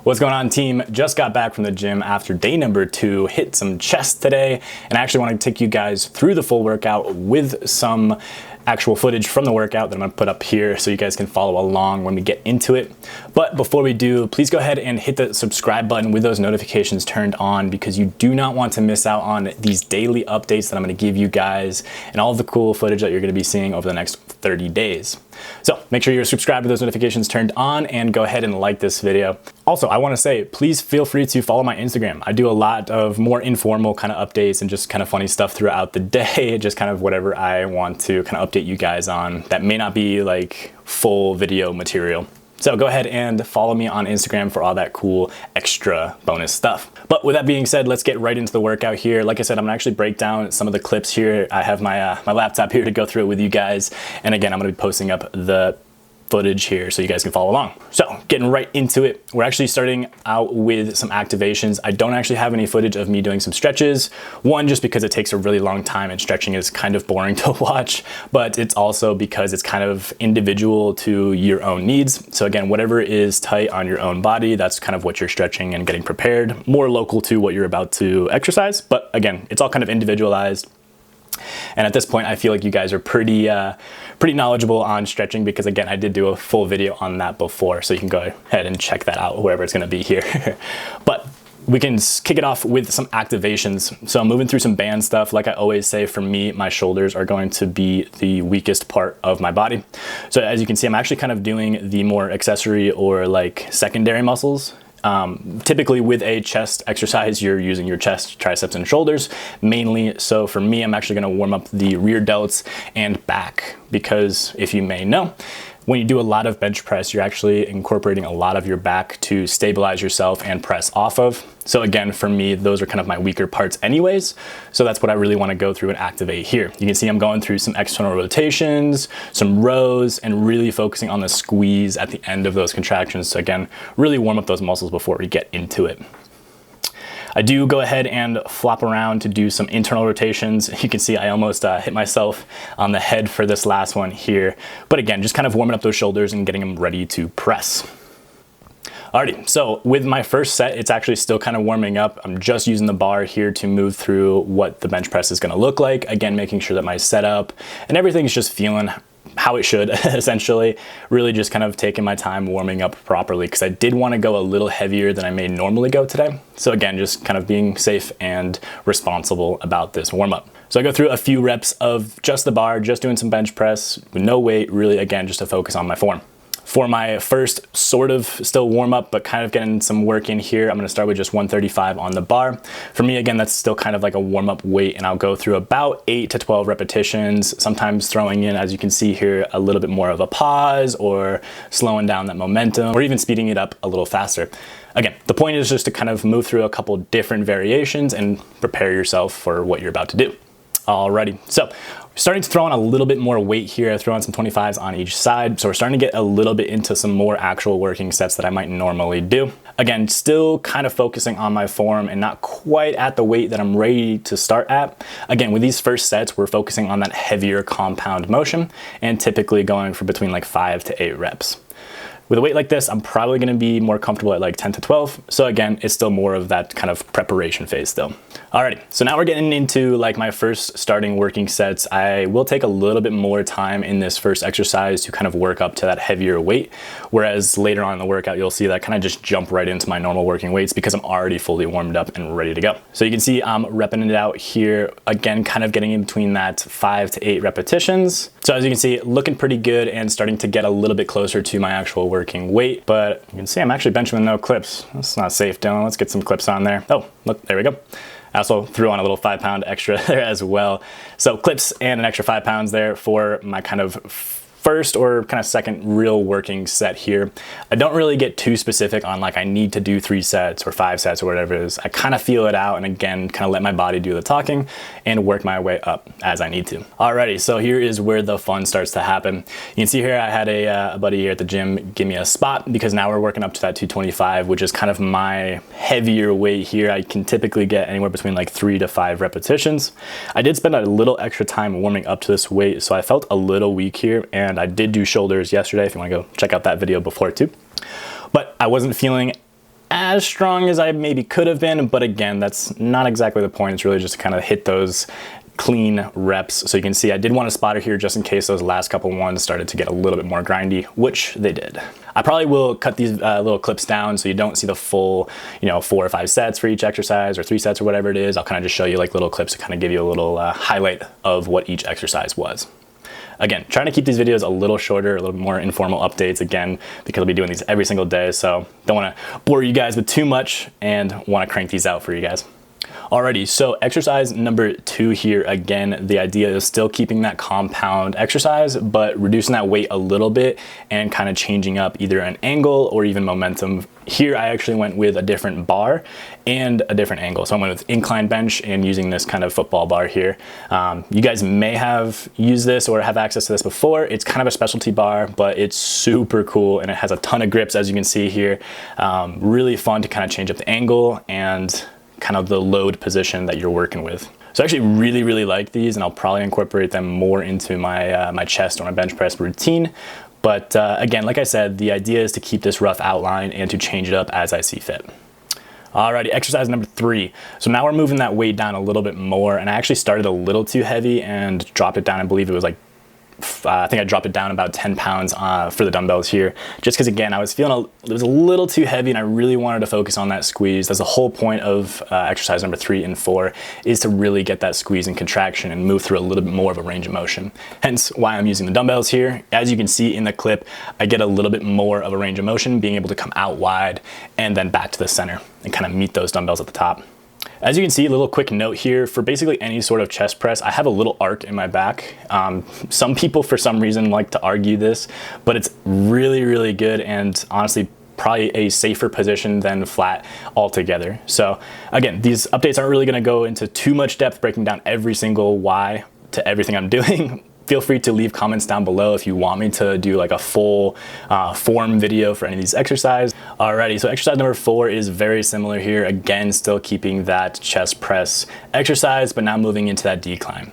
What's going on, team? Just got back from the gym after day number 2, hit some chest today, and I actually want to take you guys through the full workout with some actual footage from the workout that I'm gonna put up here so you guys can follow along when we get into it. But before we do, please go ahead and hit the subscribe button with those notifications turned on, because you do not want to miss out on these daily updates that I'm gonna give you guys and all of the cool footage that you're gonna be seeing over the next 30 days. So make sure you're subscribed with those notifications turned on and go ahead and like this video. Also, I want to say, please feel free to follow my Instagram. I do a lot of more informal kind of updates and just kind of funny stuff throughout the day, just kind of whatever I want to kind of update you guys on that may not be like full video material. So go ahead and follow me on Instagram for all that cool extra bonus stuff. But with that being said, let's get right into the workout here. Like I said, I'm gonna actually break down some of the clips here. I have my laptop here to go through it with you guys. And again, I'm gonna be posting up the footage here so you guys can follow along. So getting right into it, we're actually starting out with some activations. I don't actually have any footage of me doing some stretches. One, just because it takes a really long time and stretching is kind of boring to watch, but it's also because it's kind of individual to your own needs. So again, whatever is tight on your own body, that's kind of what you're stretching and getting prepared, more local to what you're about to exercise. But again, it's all kind of individualized. And at this point, I feel like you guys are pretty knowledgeable on stretching, because again, I did do a full video on that before, so you can go ahead and check that out wherever it's gonna be here. But we can kick it off with some activations. So I'm moving through some band stuff. Like I always say, for me, my shoulders are going to be the weakest part of my body. So as you can see, I'm actually kind of doing the more accessory or like secondary muscles. Typically with a chest exercise, you're using your chest, triceps, and shoulders mainly. So for me, I'm actually gonna warm up the rear delts and back, because if you may know, when you do a lot of bench press, you're actually incorporating a lot of your back to stabilize yourself and press off of. So again, for me, those are kind of my weaker parts anyways. So that's what I really want to go through and activate here. You can see I'm going through some external rotations, some rows, and really focusing on the squeeze at the end of those contractions. So again, really warm up those muscles before we get into it. I do go ahead and flop around to do some internal rotations. You can see I almost hit myself on the head for this last one here. But again, just kind of warming up those shoulders and getting them ready to press. Alrighty, so with my first set, it's actually still kind of warming up. I'm just using the bar here to move through what the bench press is gonna look like. Again, making sure that my setup and everything's just feeling how it should, essentially. Really just kind of taking my time warming up properly, because I did want to go a little heavier than I may normally go today. So again, just kind of being safe and responsible about this warm up. So I go through a few reps of just the bar, just doing some bench press with no weight, really, again, just to focus on my form. For my first sort of still warm up, but kind of getting some work in here, I'm gonna start with just 135 on the bar. For me, again, that's still kind of like a warm up weight, and I'll go through about 8 to 12 repetitions, sometimes throwing in, as you can see here, a little bit more of a pause, or slowing down that momentum, or even speeding it up a little faster. Again, the point is just to kind of move through a couple different variations and prepare yourself for what you're about to do. Alrighty, so starting to throw on a little bit more weight here. I throw on some 25s on each side. So we're starting to get a little bit into some more actual working sets that I might normally do. Again, still kind of focusing on my form and not quite at the weight that I'm ready to start at. Again, with these first sets, we're focusing on that heavier compound motion and typically going for between like 5 to 8 reps. With a weight like this, I'm probably gonna be more comfortable at like 10 to 12. So again, it's still more of that kind of preparation phase still. Alrighty, so now we're getting into like my first starting working sets. I will take a little bit more time in this first exercise to kind of work up to that heavier weight. Whereas later on in the workout, you'll see that I kind of just jump right into my normal working weights, because I'm already fully warmed up and ready to go. So you can see I'm repping it out here. Again, kind of getting in between that 5 to 8 repetitions. So as you can see, looking pretty good and starting to get a little bit closer to my actual working weight. But you can see I'm actually benching with no clips. That's not safe, Dylan. Let's get some clips on there. Oh, look, there we go. I also threw on a little 5-pound extra there as well. So clips and an extra 5 pounds there for my kind of first or kind of second real working set here. I don't really get too specific on like I need to do 3 sets or 5 sets or whatever it is. I kind of feel it out, and again, kind of let my body do the talking and work my way up as I need to. Alrighty, so here is where the fun starts to happen. You can see here I had a buddy here at the gym give me a spot, because now we're working up to that 225, which is kind of my heavier weight here. I can typically get anywhere between like 3 to 5 repetitions. I did spend a little extra time warming up to this weight, so I felt a little weak here, and I did do shoulders yesterday if you want to go check out that video before too. But I wasn't feeling as strong as I maybe could have been, but again, that's not exactly the point. It's really just to kind of hit those clean reps. So you can see I did want a spotter here just in case those last couple ones started to get a little bit more grindy, which they did. I probably will cut these little clips down so you don't see the full, 4 or 5 sets for each exercise, or 3 sets or whatever it is. I'll kind of just show you like little clips to kind of give you a little highlight of what each exercise was. Again, trying to keep these videos a little shorter, a little more informal updates, again, because I'll be doing these every single day. So don't want to bore you guys with too much and want to crank these out for you guys. Alrighty, so exercise number 2 here, again, the idea is still keeping that compound exercise, but reducing that weight a little bit and kind of changing up either an angle or even momentum. Here, I actually went with a different bar and a different angle. So I went with incline bench and using this kind of football bar here. You guys may have used this or have access to this before. It's kind of a specialty bar, but it's super cool and it has a ton of grips, as you can see here. Really fun to kind of change up the angle and kind of the load position that you're working with. So I actually really like these, and I'll probably incorporate them more into my my chest or my bench press routine. But again, like I said, the idea is to keep this rough outline and to change it up as I see fit. Alrighty, exercise number 3. So now we're moving that weight down a little bit more, and I actually started a little too heavy and dropped it down. I believe it was like I think I dropped it down about 10 pounds for the dumbbells here, just because again, I was feeling it was a little too heavy and I really wanted to focus on that squeeze. That's the whole point of exercise number 3 and 4, is to really get that squeeze and contraction and move through a little bit more of a range of motion. Hence why I'm using the dumbbells here. As you can see in the clip, I get a little bit more of a range of motion, being able to come out wide and then back to the center and kind of meet those dumbbells at the top. As you can see, a little quick note here, for basically any sort of chest press, I have a little arc in my back. Some people, for some reason, like to argue this, but it's really good and honestly probably a safer position than flat altogether. So again, these updates aren't really gonna go into too much depth, breaking down every single why to everything I'm doing. Feel free to leave comments down below if you want me to do like a full form video for any of these exercises. Alrighty, so exercise number 4 is very similar here. Again, still keeping that chest press exercise, but now moving into that decline.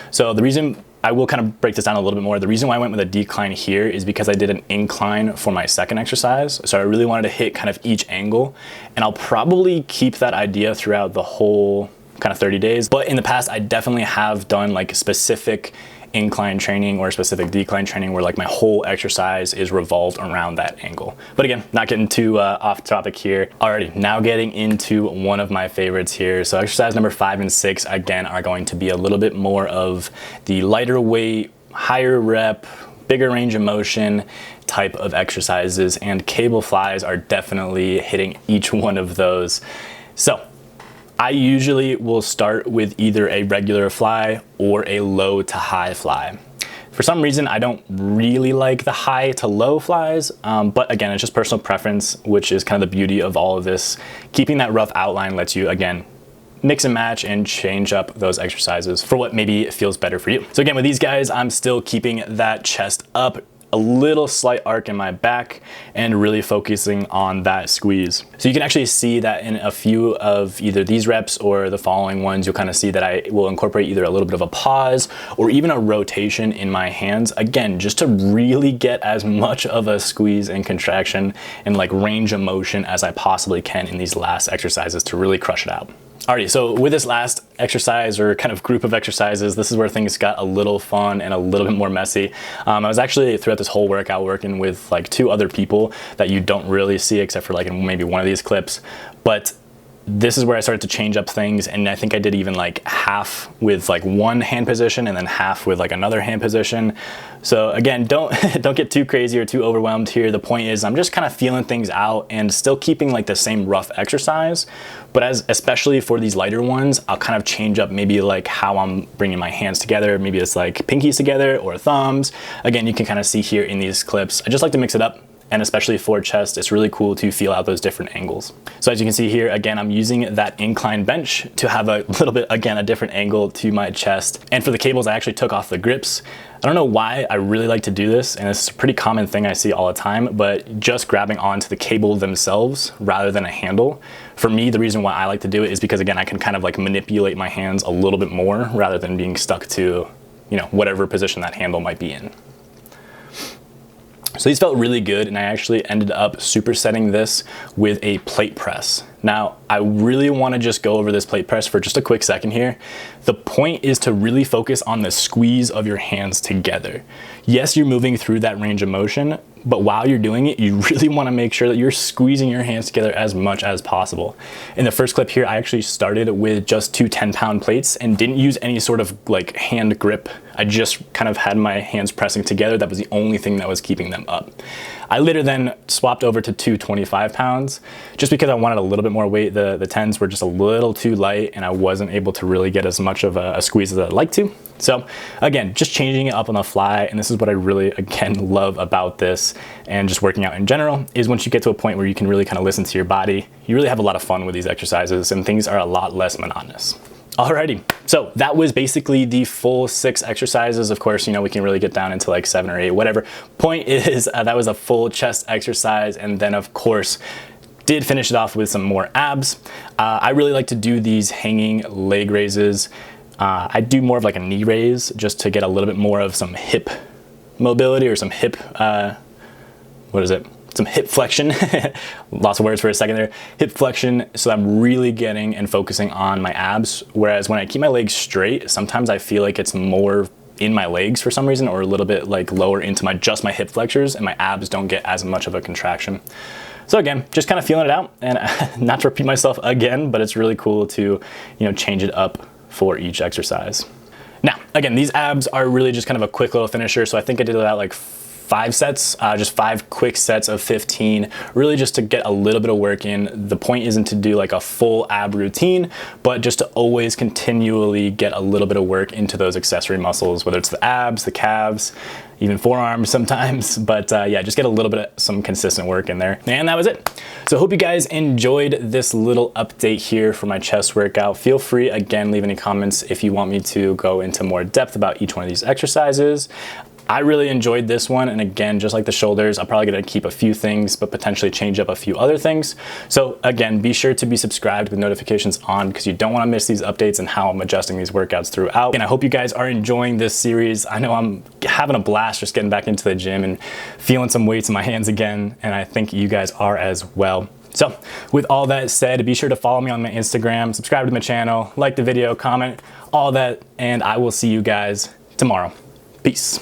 So the reason, I will kind of break this down a little bit more. The reason why I went with a decline here is because I did an incline for my second exercise. So I really wanted to hit kind of each angle, and I'll probably keep that idea throughout the whole kind of 30 days. But in the past, I definitely have done like specific incline training or specific decline training where like my whole exercise is revolved around that angle. But again, not getting too off topic here. Alrighty, now getting into one of my favorites here. So exercise number 5 and 6, again, are going to be a little bit more of the lighter weight, higher rep, bigger range of motion type of exercises, and cable flies are definitely hitting each one of those. So I usually will start with either a regular fly or a low to high fly. For some reason, I don't really like the high to low flies, but again, it's just personal preference, which is kind of the beauty of all of this. Keeping that rough outline lets you, again, mix and match and change up those exercises for what maybe feels better for you. So again, with these guys, I'm still keeping that chest up, a little slight arc in my back, and really focusing on that squeeze. So you can actually see that in a few of either these reps or the following ones, you'll kind of see that I will incorporate either a little bit of a pause or even a rotation in my hands, again, just to really get as much of a squeeze and contraction and like range of motion as I possibly can in these last exercises to really crush it out. Alrighty, so with this last exercise or kind of group of exercises, this is where things got a little fun and a little bit more messy. I was actually throughout this whole workout working with like 2 other people that you don't really see except for like in maybe one of these clips, but this is where I started to change up things, and I think I did even like half with like one hand position and then half with like another hand position. So again, don't get too crazy or too overwhelmed here. The point is I'm just kind of feeling things out and still keeping like the same rough exercise, but especially for these lighter ones, I'll kind of change up maybe like how I'm bringing my hands together. Maybe it's like pinkies together or thumbs. Again, you can kind of see here in these clips. I just like to mix it up. And especially for chest, it's really cool to feel out those different angles. So as you can see here, again, I'm using that incline bench to have a little bit, again, a different angle to my chest. And for the cables, I actually took off the grips. I don't know why I really like to do this, and it's a pretty common thing I see all the time, but just grabbing onto the cable themselves rather than a handle. For me, the reason why I like to do it is because, again, I can kind of like manipulate my hands a little bit more rather than being stuck to, whatever position that handle might be in. So these felt really good, and I actually ended up supersetting this with a plate press. Now, I really want to just go over this plate press for just a quick second here. The point is to really focus on the squeeze of your hands together. Yes, you're moving through that range of motion, but while you're doing it, you really want to make sure that you're squeezing your hands together as much as possible. In the first clip here, I actually started with just 2 10-pound plates and didn't use any sort of like hand grip. I just kind of had my hands pressing together. That was the only thing that was keeping them up. I later then swapped over to 2 25 pounds just because I wanted a little bit more weight. The 10s were just a little too light and I wasn't able to really get as much of a squeeze as I'd like to. So again, just changing it up on the fly, and this is what I really, again, love about this and just working out in general, is once you get to a point where you can really kind of listen to your body, you really have a lot of fun with these exercises and things are a lot less monotonous. Alrighty, so that was basically the full 6 exercises. Of course, you know, we can really get down into like 7 or 8, whatever. Point is, that was a full chest exercise, and then of course, did finish it off with some more abs. I really like to do these hanging leg raises. I do more of like a knee raise just to get a little bit more of some hip mobility or some hip, some hip flexion. Lots of words for a second there. Hip flexion, so I'm really getting and focusing on my abs. Whereas when I keep my legs straight, sometimes I feel like it's more in my legs for some reason, or a little bit like lower into just my hip flexors, and my abs don't get as much of a contraction. So again, just kind of feeling it out, and not to repeat myself again, but it's really cool to, you know, change it up for each exercise. Now, again, these abs are really just kind of a quick little finisher. So I think I did about like 5 sets, just 5 quick sets of 15, really just to get a little bit of work in. The point isn't to do like a full ab routine, but just to always continually get a little bit of work into those accessory muscles, whether it's the abs, the calves, even forearms sometimes. But yeah, just get a little bit of some consistent work in there. And that was it. So I hope you guys enjoyed this little update here for my chest workout. Feel free, again, leave any comments if you want me to go into more depth about each one of these exercises. I really enjoyed this one, and again, just like the shoulders, I'm probably gonna keep a few things, but potentially change up a few other things. So again, be sure to be subscribed with notifications on, because you don't wanna miss these updates and how I'm adjusting these workouts throughout. And I hope you guys are enjoying this series. I know I'm having a blast just getting back into the gym and feeling some weights in my hands again, and I think you guys are as well. So with all that said, be sure to follow me on my Instagram, subscribe to my channel, like the video, comment, all that, and I will see you guys tomorrow. Peace.